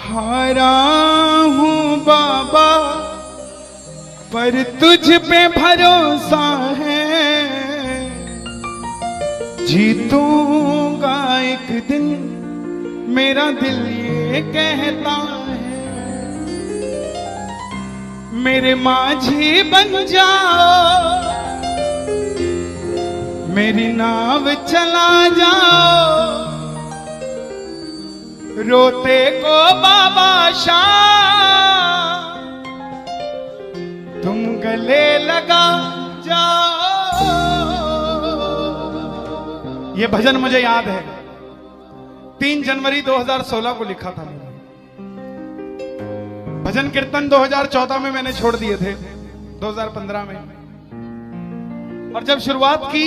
हारा हूँ बाबा पर तुझ पे भरोसा है, जीतूंगा एक दिन मेरा दिल ये कहता है। मेरे माझी बन जाओ, मेरी नाव चला जाओ, रोते को बाबा शाम तुम गले लगा जाओ। ये भजन मुझे याद है, 3 जनवरी 2016 को लिखा था मैंने। भजन कीर्तन 2014 में मैंने छोड़ दिए थे, 2015 में। और जब शुरुआत की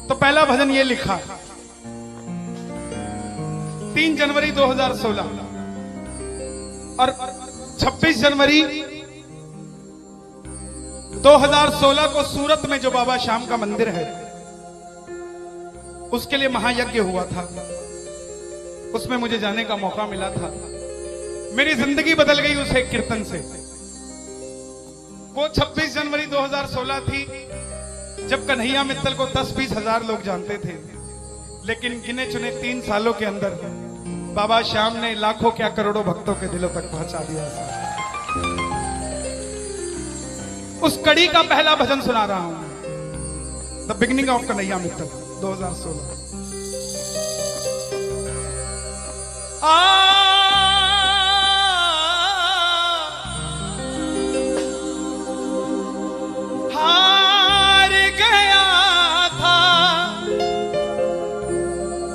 तो पहला भजन ये लिखा 3 जनवरी 2016। और 26 जनवरी 2016 को सूरत में जो बाबा श्याम का मंदिर है उसके लिए महायज्ञ हुआ था, उसमें मुझे जाने का मौका मिला था। मेरी जिंदगी बदल गई उस एक कीर्तन से। वो 26 जनवरी 2016 थी जब कन्हैया मित्तल को 10-20 हजार लोग जानते थे, लेकिन गिने चुने 3 सालों के अंदर बाबा श्याम ने लाखों क्या करोड़ों भक्तों के दिलों तक पहुंचा दिया। उस कड़ी का पहला भजन सुना रहा हूं, the beginning of Kanhaiya Mittal 2016। हार गया था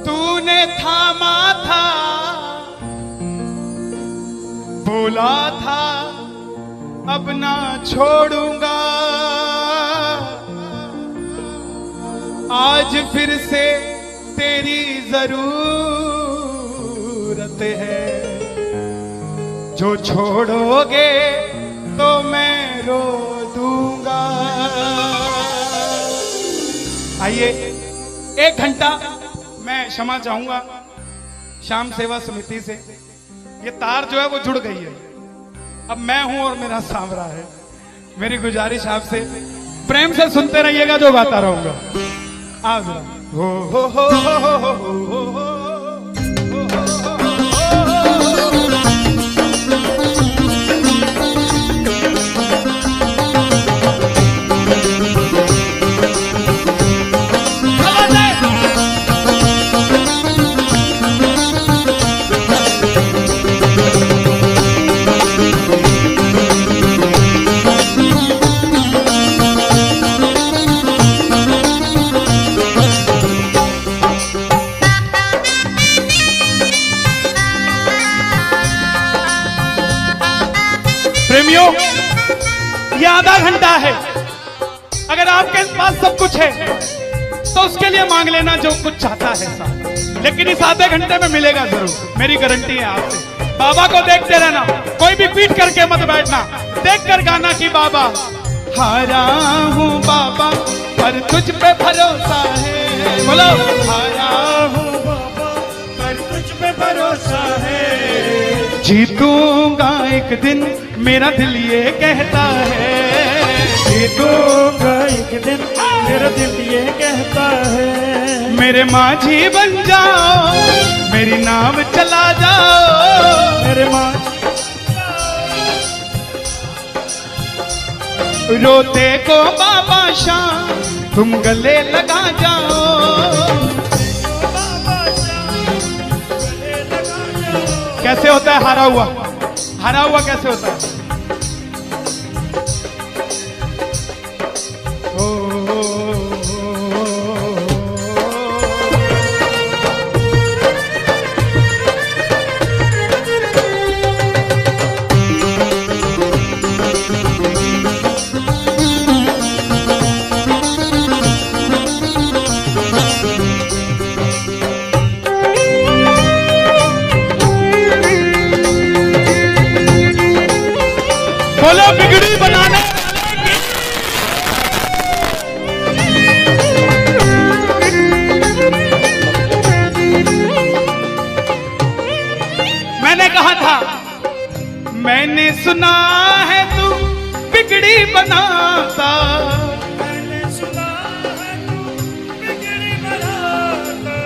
तूने थामा था, बोला था अब ना छोड़ूंगा, आज फिर से तेरी जरूरत है, जो छोड़ोगे तो मैं रो दूंगा। आइए 1 घंटा मैं क्षमा चाहूंगा श्याम सेवा समिति से। ये तार जो है वो जुड़ गई है, अब मैं हूं और मेरा सांवरा है। मेरी गुजारिश आपसे प्रेम से सुनते रहिएगा, जो गाता रहूंगा। आज हो हो हो हो हो हो हो हो। प्रेमियों, ये आधा घंटा है। अगर आपके पास सब कुछ है तो उसके लिए मांग लेना जो कुछ चाहता है साथ, लेकिन इस आधे घंटे में मिलेगा जरूर, मेरी गारंटी है आपसे। बाबा को देखते रहना, कोई भी पीट करके मत बैठना, देख कर गाना कि बाबा हारा हूँ बाबा पर तुझ पे भरोसा है। बोलो हारा हूँ बाबा पर तुझ पे भरोसा है, जीतूंगा एक दिन मेरा दिल ये कहता है, जीतूंगा एक दिन मेरा दिल ये कहता है। मेरे माझी बन जाओ, मेरी नाव चला जाओ, मेरे माझी रोते को बाबा शाम तुम गले लगा जाओ। कैसे होता है हारा हुआ? हारा हुआ कैसे होता है? कहा था, मैंने सुना है तू बिगड़ी बनाता, मैंने सुना है तू बिगड़ी बनाता,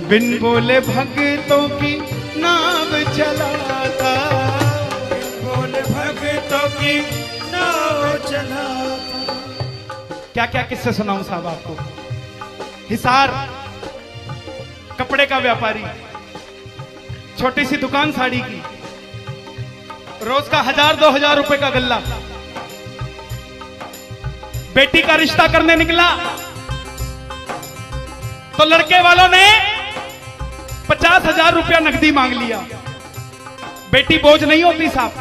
बिन बोले भक्तों की नाव चलाता, बोले भक्तों की नाव चलाता। क्या क्या किस्से सुनाऊं साहब आपको। हिसार कपड़े का व्यापारी, छोटी सी दुकान साड़ी की, रोज का 1000-2000 रुपए का गल्ला। बेटी का रिश्ता करने निकला तो लड़के वालों ने 50,000 रुपया नकदी मांग लिया। बेटी बोझ नहीं होती साहब,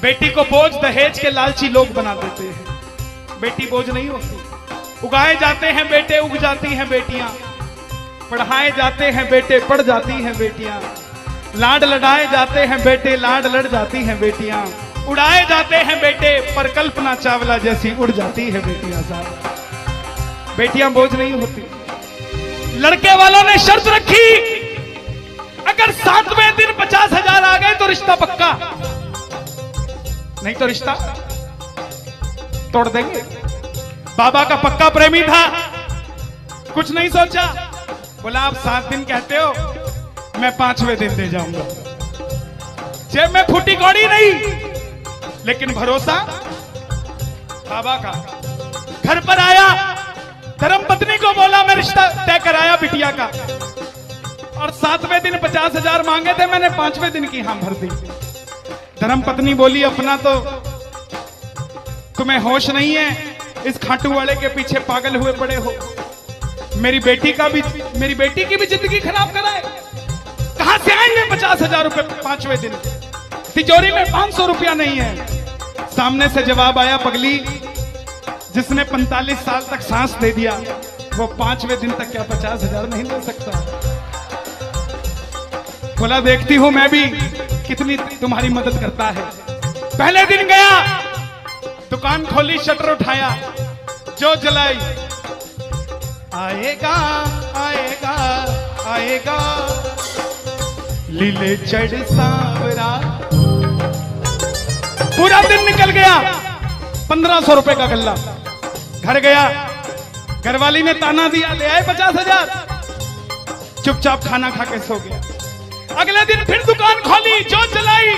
बेटी को बोझ दहेज के लालची लोग बना देते हैं। बेटी बोझ नहीं होती, उगाए जाते हैं बेटे, उग जाती हैं बेटियां, पढ़ाए जाते हैं बेटे, पढ़ जाती हैं बेटियां, लाड लड़ाए जाते हैं बेटे, लाड लड़ जाती हैं बेटियां, उड़ाए जाते हैं बेटे, पर कल्पना चावला जैसी उड़ जाती है बेटियां साहब। बेटियां बोझ नहीं होती। लड़के वालों ने शर्त रखी, अगर 7वें दिन 50,000 आ गए तो रिश्ता पक्का, नहीं तो रिश्ता तोड़ देंगे। बाबा का पक्का प्रेमी था, कुछ नहीं सोचा, बोला आप 7 दिन कहते हो, मैं 5वें दिन दे जाऊंगा। जेब में फूटी कौड़ी नहीं, लेकिन भरोसा बाबा का। घर पर आया, धर्मपत्नी को बोला मैं रिश्ता तय कराया बिटिया का, और 7वें दिन 50,000 मांगे थे, मैंने 5वें दिन की हां भर दी। धर्मपत्नी बोली अपना तो तुम्हें होश नहीं है, इस खाटू वाले के पीछे पागल हुए पड़े हो। मेरी बेटी की भी जिंदगी खराब कराए। कहां से आएंगे 50,000 रुपए 5वें दिन? तिजोरी में 500 रुपया नहीं है। सामने से जवाब आया, पगली जिसने 45 साल तक सांस दे दिया, वो 5वें दिन तक क्या 50,000 नहीं दे सकता? बोला देखती हूं मैं भी कितनी तुम्हारी मदद करता है। पहले दिन गया, दुकान खोली, शटर उठाया, जो जलाई, आएगा आएगा आएगा लीले चढ़ सांवरा। पूरा दिन निकल गया, 1500 रुपए का गल्ला। घर गया, घरवाली ने ताना दिया, ले आए 50,000, चुपचाप खाना खा के सो गया। अगले दिन फिर दुकान खोली, जो चलाई,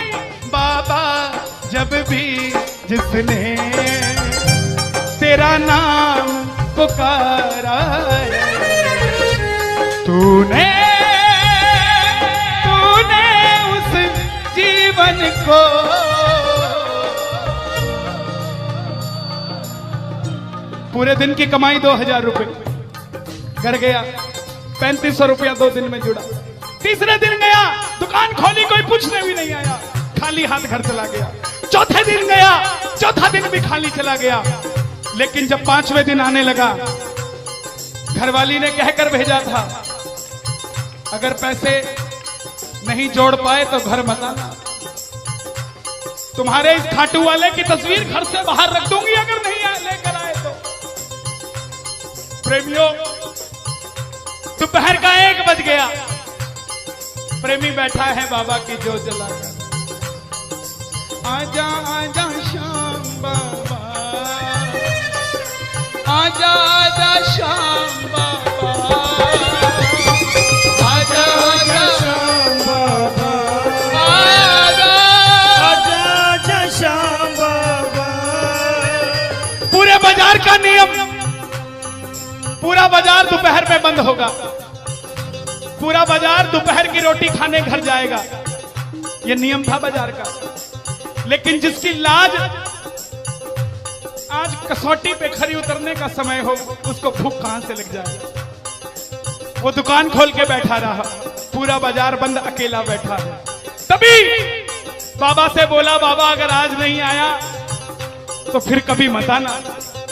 बाबा जब भी जिसने तेरा नाम पुकारा, तूने उस जीवन को पूरे दिन की कमाई 2,000 रुपए। घर गया, 3500 रुपया 2 दिन में जुड़ा। तीसरे दिन गया, दुकान खोली, कोई पूछने भी नहीं आया, खाली हाथ घर चला गया। चौथे दिन गया, चौथा दिन भी खाली चला गया। लेकिन जब 5वें दिन आने लगा, घरवाली ने कहकर भेजा था, अगर पैसे नहीं जोड़ पाए तो घर मत आना, तुम्हारे इस खाटू वाले की तस्वीर घर से बाहर रख दूंगी अगर नहीं लेकर आए तो। प्रेमियों, दोपहर का 1 बज गया, प्रेमी बैठा है बाबा की जोत जलाकर। आजा आजा श्याम बाबा, आजा आजा श्याम बाबा, आजा आजा श्याम बाबा, आजा आजा आजा श्याम बाबा। पूरे बाजार का नियम, पूरा बाजार दोपहर में बंद होगा, पूरा बाजार दोपहर की रोटी खाने घर जाएगा। यह नियम था बाजार का। लेकिन जिसकी लाज आज कसौटी पे खरी उतरने का समय हो, उसको भूख कहां से लग जाए। वो दुकान खोल के बैठा रहा, पूरा बाजार बंद, अकेला बैठा है। तभी बाबा से बोला, बाबा अगर आज नहीं आया तो फिर कभी मत आना,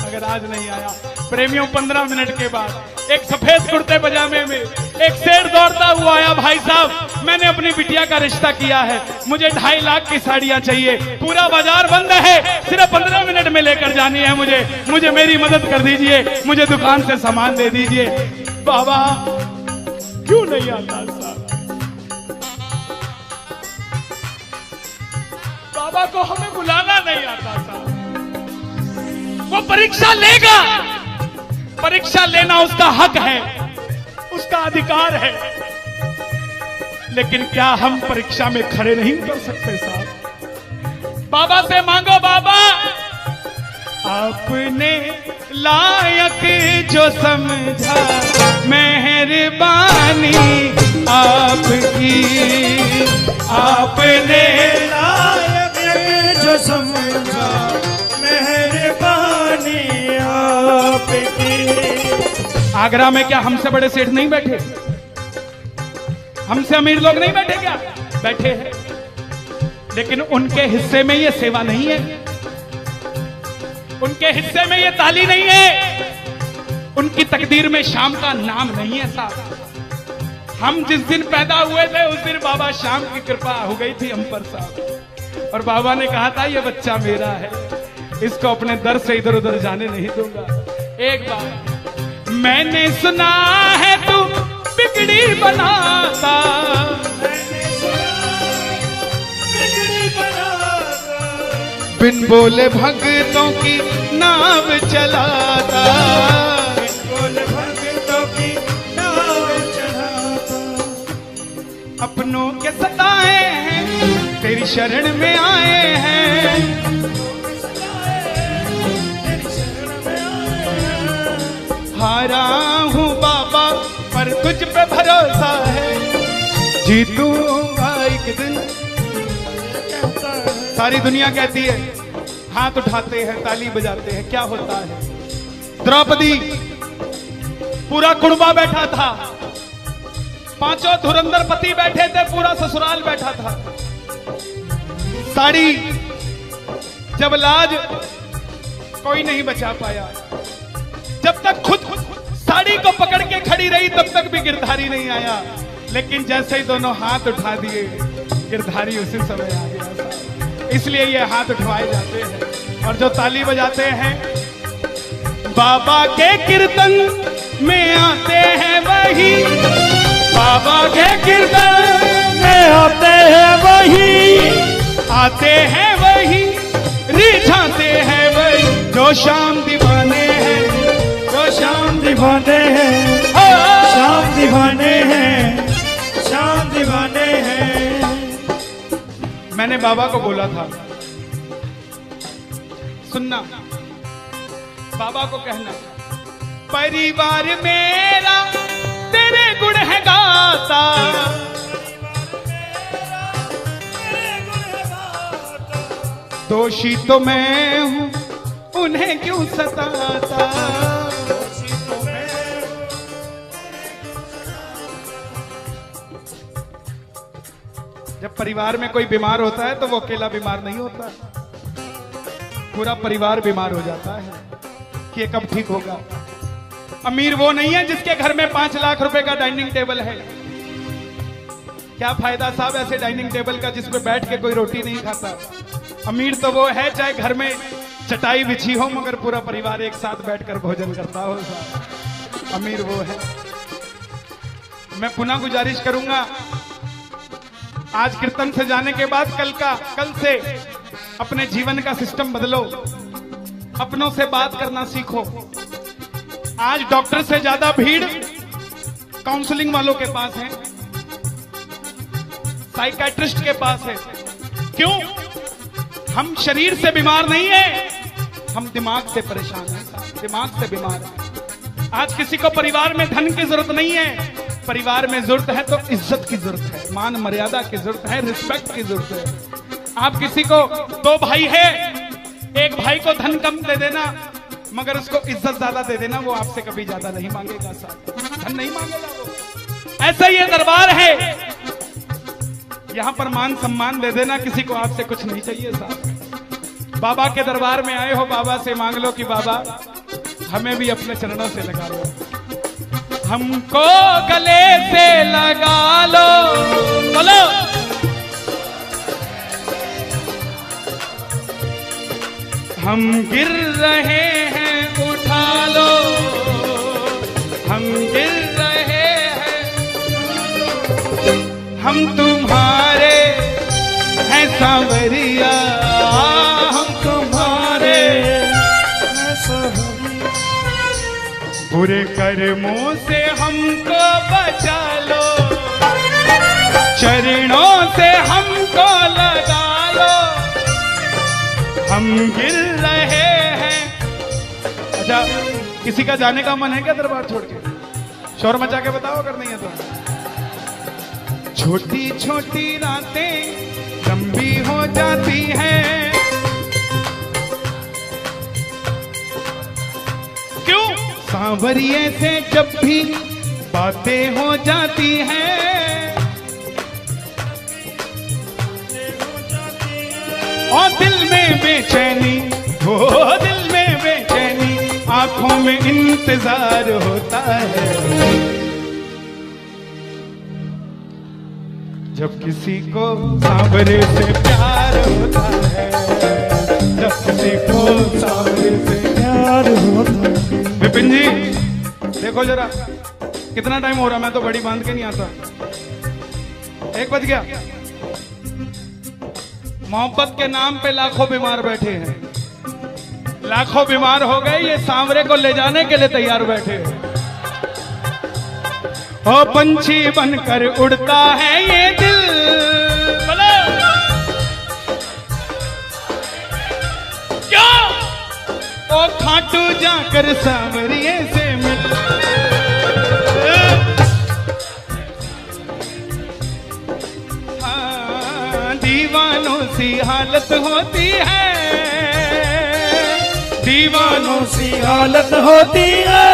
अगर आज नहीं आया। प्रेमियों, 15 मिनट के बाद एक सफेद कुर्ते पजामे में एक शेर दौड़ता हुआ आया, भाई साहब मैंने अपनी बिटिया का रिश्ता किया है, मुझे 2.5 लाख की साड़ियां चाहिए, पूरा बाजार बंद है, सिर्फ 15 मिनट में लेकर जानी है मुझे मेरी मदद कर दीजिए, मुझे दुकान से सामान दे दीजिए। बाबा क्यों नहीं आता साहब? बाबा को हमें बुलाना नहीं आता साहब। वो परीक्षा लेगा, परीक्षा लेना उसका हक है, उसका अधिकार है, लेकिन क्या हम परीक्षा में खड़े नहीं उतर सकते साहब? बाबा से मांगो, बाबा आपने लायक जो समझा, मेहरबानी आपकी, आपने लायक जो समझा, मेहरबानी आपकी। आगरा में क्या हमसे बड़े सेठ नहीं बैठे? हमसे अमीर लोग नहीं बैठे क्या? बैठे हैं, लेकिन उनके हिस्से में ये सेवा नहीं है, उनके हिस्से में ये ताली नहीं है, उनकी तकदीर में शाम का नाम नहीं है साहब। हम जिस दिन पैदा हुए थे उस दिन बाबा शाम की कृपा हो गई थी हम पर साहब, और बाबा ने कहा था ये बच्चा मेरा है, इसको अपने दर से इधर उधर जाने नहीं दूंगा। एक बार मैंने सुना है तू बिगड़ी बनाता, बिन बोले भक्तों की नाव चलाता, बिन बोले भक्तों की नाव चलाता। अपनों के सताए हैं तेरी शरण में आए हैं, हारा हूँ बाबा पर तुझ पे भरोसा है, जीतूंगा एक दिन। सारी दुनिया कहती है, हाथ उठाते हैं, ताली बजाते हैं, क्या होता है? द्रौपदी पूरा कुड़बा बैठा था, पांचों धुरंधर पति बैठे थे, पूरा ससुराल बैठा था। साड़ी जब लाज कोई नहीं बचा पाया, जब तक खुद साड़ी को पकड़ के खड़ी रही तब तक भी गिरधारी नहीं आया, लेकिन जैसे ही दोनों हाथ उठा दिए गिरधारी उसी समय आ गया। इसलिए ये हाथ उठवाए जाते हैं और जो ताली बजाते हैं बाबा के कीर्तन में आते हैं वही, बाबा के कीर्तन में आते हैं वही, आते हैं वही, रिझाते हैं वही, जो शाम दीवाने हैं, जो शाम दीवाने हैं, शाम दीवाने हैं, शाम दीवाने हैं। मैंने बाबा को बोला था, सुनना, बाबा को कहना, परिवार मेरा तेरे गुण है गाता, दोषी तो मैं हूं उन्हें क्यों सताता। जब परिवार में कोई बीमार होता है तो वो अकेला बीमार नहीं होता, पूरा परिवार बीमार हो जाता है कि ये कब ठीक होगा। अमीर वो नहीं है जिसके घर में 5 लाख रुपए का डाइनिंग टेबल है। क्या फायदा साहब ऐसे डाइनिंग टेबल का जिस पे बैठ के कोई रोटी नहीं खाता। अमीर तो वो है चाहे घर में चटाई बिछी हो मगर पूरा परिवार एक साथ बैठकर भोजन करता हो साहब, अमीर वो है। मैं पुनः गुजारिश करूंगा, आज कीर्तन से जाने के बाद कल से अपने जीवन का सिस्टम बदलो, अपनों से बात करना सीखो। आज डॉक्टर से ज्यादा भीड़ काउंसलिंग वालों के पास है, साइकियाट्रिस्ट के पास है। क्यों? हम शरीर से बीमार नहीं है, हम दिमाग से परेशान हैं, दिमाग से बीमार हैं। आज किसी को परिवार में धन की जरूरत नहीं है, परिवार में जरूरत है तो इज्जत की जरूरत है, मान मर्यादा की जरूरत है, रिस्पेक्ट की जरूरत है। आप किसी को 2 भाई है, एक भाई को धन कम दे देना मगर उसको इज्जत ज्यादा दे देना, वो आपसे कभी ज्यादा नहीं मांगेगा साहब, धन नहीं मांगेगा वो। ऐसा ये दरबार है, यहां पर मान सम्मान दे देना, किसी को आपसे कुछ नहीं चाहिए साहब। बाबा के दरबार में आए हो, बाबा से मांग लो कि बाबा हमें भी अपने चरणों से लगा लो, हमको गले से लगा लो। बोलो हम गिर रहे हैं उठा लो, हम गिर रहे हैं, हम तुम्हारे हैं सांवरिया हम तुम्हारे, बुरे कर्मों से हमको बचा लो, चरणों से हमको लगा लो, हम गिर रहे हैं। अच्छा, किसी का जाने का मन है क्या दरबार छोड़ के? शोर मचा के बताओ अगर नहीं है तो। छोटी छोटी रातें लंबी हो जाती हैं, क्यों? सांवरिये से जब भी बातें हो जाती हैं, और दिल में बेचैनी, हो दिल में बेचैनी, आंखों में इंतजार होता है। जब किसी को सांवरे से प्यार होता है, जब किसी को सांवरे से प्यार होता है। विपिन जी देखो जरा कितना टाइम हो रहा, मैं तो बड़ी बांध के नहीं आता। 1 बज गया। मोहब्बत के नाम पे लाखों बीमार बैठे हैं, लाखों बीमार हो गए, ये सांवरे को ले जाने के लिए तैयार बैठे हैं। ओ पंछी बनकर उड़ता है ये दिल, क्यों? ओ खाटू जाकर सांवरिये से मिल, हाँ, दीवानों सी हालत होती है, दीवानों सी हालत होती है।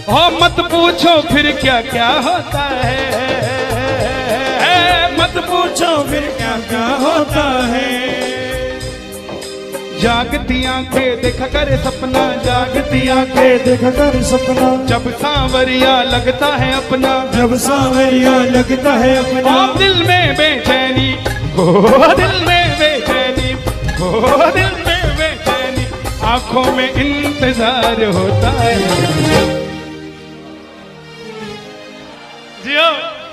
हो मत पूछो फिर क्या क्या होता है, मत पूछो फिर क्या क्या होता है। जागती आंखें देखा कर सपना, जागती आंखें देखा कर सपना, जब सांवरिया लगता है अपना, जब सांवरिया लगता है अपना। ओ दिल में बेचैनी, हो दिल में बेचैनी, हो दिल में बेचैनी, आंखों में इंतजार होता है।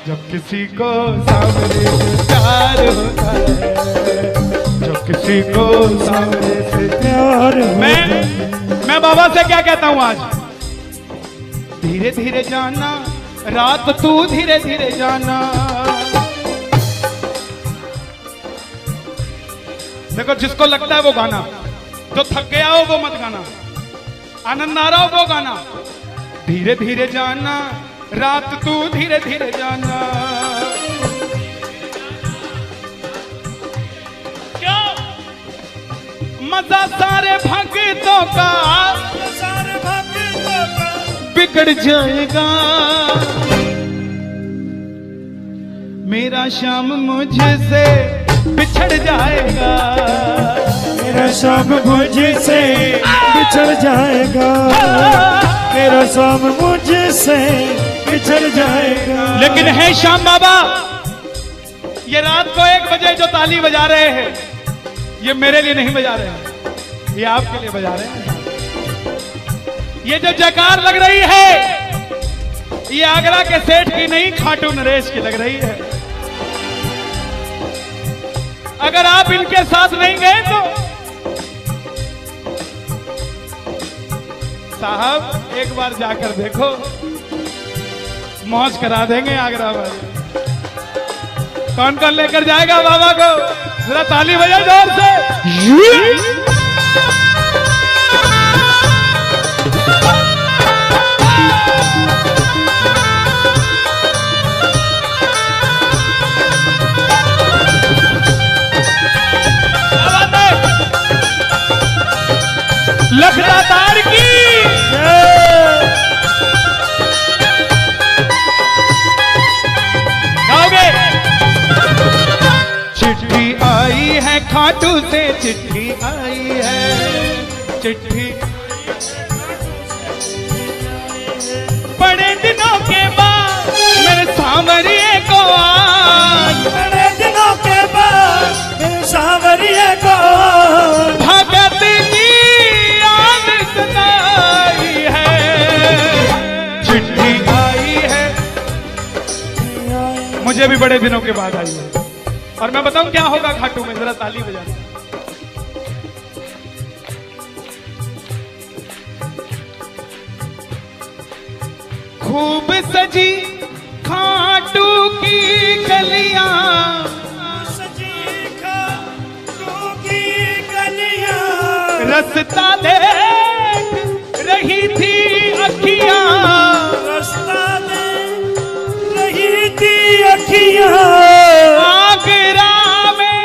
जब किसी को सांवरे से प्यार होता है, जब किसी को सांवरे से प्यार मैं बाबा से क्या कहता हूं आज? धीरे धीरे जाना, रात तू धीरे धीरे जाना। देखो जिसको लगता है वो गाना, जो थक गया हो वो मत गाना, आनंद आ रहा हो वो गाना। धीरे धीरे जाना, रात तू धीरे धीरे जाना, क्यों? मजा सारे भक्तों का, सारे भक्तों का बिगड़ जाएगा, मेरा श्याम मुझसे बिछड़ जाएगा, मेरा श्याम मुझसे बिछड़ जाएगा, मेरा श्याम मुझसे बिछड़ जाएगा। लेकिन है श्याम बाबा, ये रात को 1 बजे जो ताली बजा रहे हैं, ये मेरे लिए नहीं बजा रहे हैं, ये आपके लिए बजा रहे हैं। ये जो जयकार लग रही है, ये आगरा के सेठ की नहीं, खाटू नरेश की लग रही है। अगर आप इनके साथ नहीं गए तो साहब एक बार जाकर देखो, मौज करा देंगे आगरा वाले। कौन कौन लेकर जाएगा बाबा को? जरा ताली बजाओ जोर से। लखदातार की गाओगे? चिट्ठी आई है खाटू से, चिट्ठी आई है, चिट्ठी बड़े दिनों के बाद मेरे सांवरिये को आज, बड़े दिनों के बाद मेरे सांवरिये को भगत जी याद सताई है। चिट्ठी आई है, मुझे भी बड़े दिनों के बाद आई है। और मैं बताऊं क्या होगा घाटू में, जरा ताली बजा दो। खूब सजी खाटू की गलियां, सजी खाटू की गलियां, रास्ता देख रही थी अखियां, रास्ता देख रही थी अखियां, आगरा में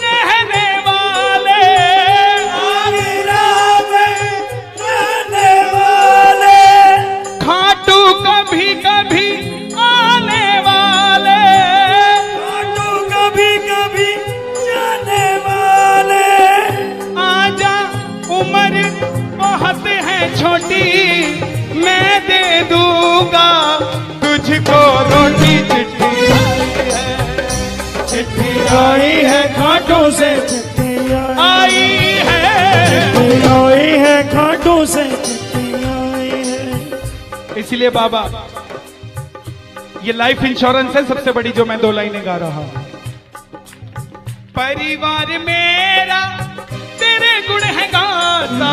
रहने वाले, आगरा में रहने वाले, खाटू कभी कभी आने वाले, खाटू कभी कभी जाने वाले, आजा उम्र बहुत है छोटी, मैं दे दूंगा तुझको रोटी। चिट्ठी आई है खाटू से, चिट्ठी आई है, आई है खाटू से, चिट्ठी आई है। इसलिए बाबा ये लाइफ इंश्योरेंस है सबसे बड़ी जो मैं 2 लाइनें गा रहा हूं। परिवार मेरा तेरे गुण है गाता,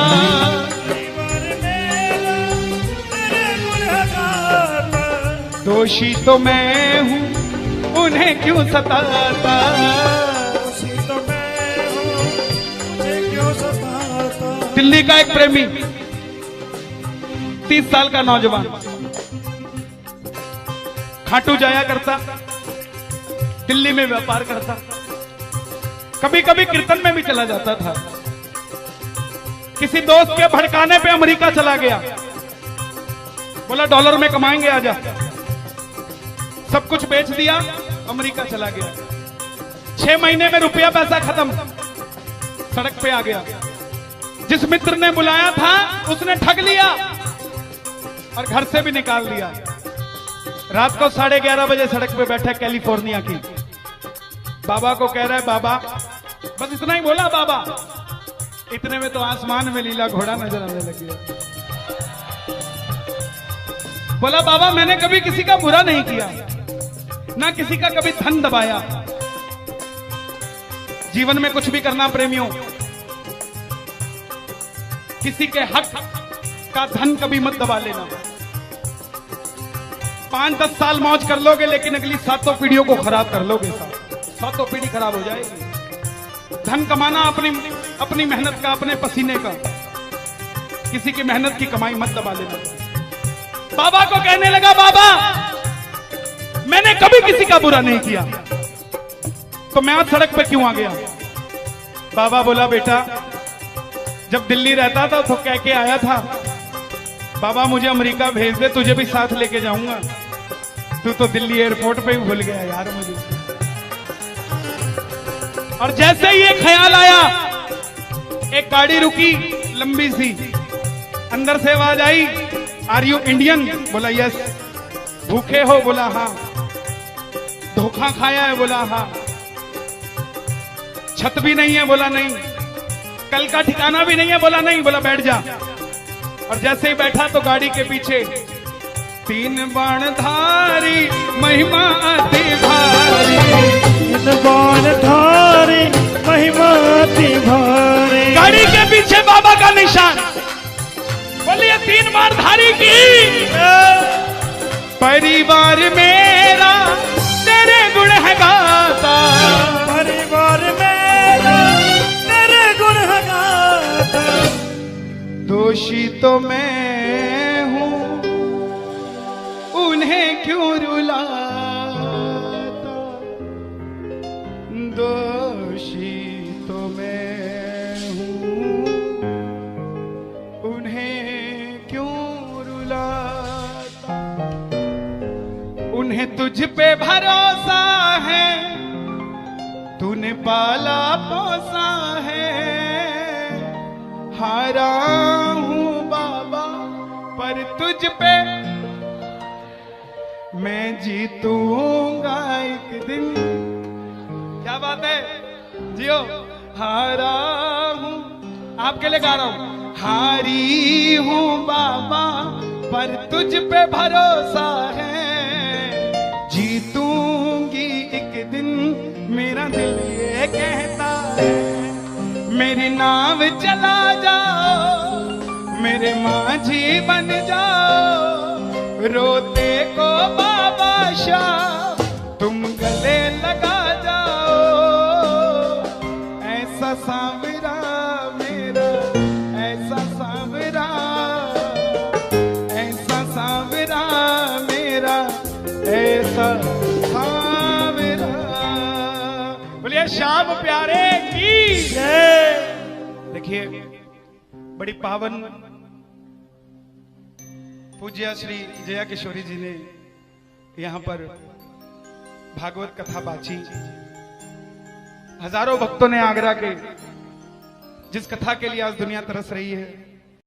परिवार मेरा तेरे गुण है गाता, दोषी तो मैं हूं उन्हें क्यों सताता, उसी तो मैं हूँ, मुझे क्यों सताता। दिल्ली का एक प्रेमी 30 साल का नौजवान खाटू जाया करता, दिल्ली में व्यापार करता, कभी कभी कीर्तन में भी चला जाता था। किसी दोस्त के भड़काने पे अमेरिका चला गया, बोला डॉलर में कमाएंगे आजा, सब कुछ बेच दिया, अमेरिका चला गया। 6 महीने में रुपया पैसा खत्म, सड़क पे आ गया। जिस मित्र ने बुलाया था उसने ठग लिया और घर से भी निकाल दिया। रात को 11:30 बजे सड़क पे बैठा कैलिफोर्निया की, बाबा को कह रहा है बाबा, बस इतना ही बोला बाबा, इतने में तो आसमान में लीला घोड़ा नजर आने लग गया। बोला बाबा मैंने कभी किसी का बुरा नहीं किया, ना किसी का कभी धन दबाया। जीवन में कुछ भी करना प्रेमियों, किसी के हक का धन कभी मत दबा लेना। 5-10 साल मौज कर लोगे लेकिन अगली 7 पीढ़ियों को खराब कर लोगे। 7 पीढ़ी खराब हो जाएगी। धन कमाना अपनी मेहनत का, अपने पसीने का, किसी की मेहनत की कमाई मत दबा लेना। बाबा को कहने लगा बाबा मैंने कभी किसी का बुरा नहीं किया, तो मैं आज सड़क पे क्यों आ गया। बाबा बोला बेटा जब दिल्ली रहता था तो कह के आया था बाबा मुझे अमेरिका भेज दे, तुझे भी साथ लेके जाऊंगा। तू तो दिल्ली एयरपोर्ट पे ही भूल गया यार मुझे। और जैसे ही ये ख्याल आया, एक गाड़ी रुकी लंबी सी, अंदर से आवाज आई आर यू इंडियन? बोला यस। भूखे हो? बोला हाँ। धोखा खाया है? बोला हाँ। छत भी नहीं है? बोला नहीं। कल का ठिकाना भी नहीं है? बोला नहीं। बोला बैठ जा। और जैसे ही बैठा तो गाड़ी के पीछे 3 बाणधारी महिमा अति भारी, 3 बाणधारी महिमा अति भारी। गाड़ी के पीछे बाबा का निशान। बोलिए 3 बाणधारी की। परिवार मेरा तेरे गुण है गाता, परिवार मेरा तेरे गुण है गाता। दोषी तो मैं हूं उन्हें क्यों रुलाता, दोषी तो मैं हूं उन्हें क्यों रुलाता। उन्हें तुझ पे भरोसा है, तूने पाला पोसा है। हारा हूं बाबा पर तुझ पे मैं जीतूंगा एक दिन। क्या बात है जियो। हारा हूं, आपके लिए गा रहा हूं। हारी हूं बाबा पर तुझ पे भरोसा है, जीतूंगी एक दिन मेरा दिल ये कहता है मेरी नाव चला जाओ, मेरे माझी बन जाओ, रोते को बाबा शाह तुम गले लगा जाओ। ऐसा सांवरा मेरा, ऐसा सांवरा, ऐसा सांवरा मेरा, ऐसा सांवरा। बोलिए श्याम प्यारे की जय। देखिए बड़ी पावन पूज्य श्री जया किशोरी जी ने यहाँ पर भागवत कथा बाची। हजारों भक्तों ने आगरा के जिस कथा के लिए आज दुनिया तरस रही है,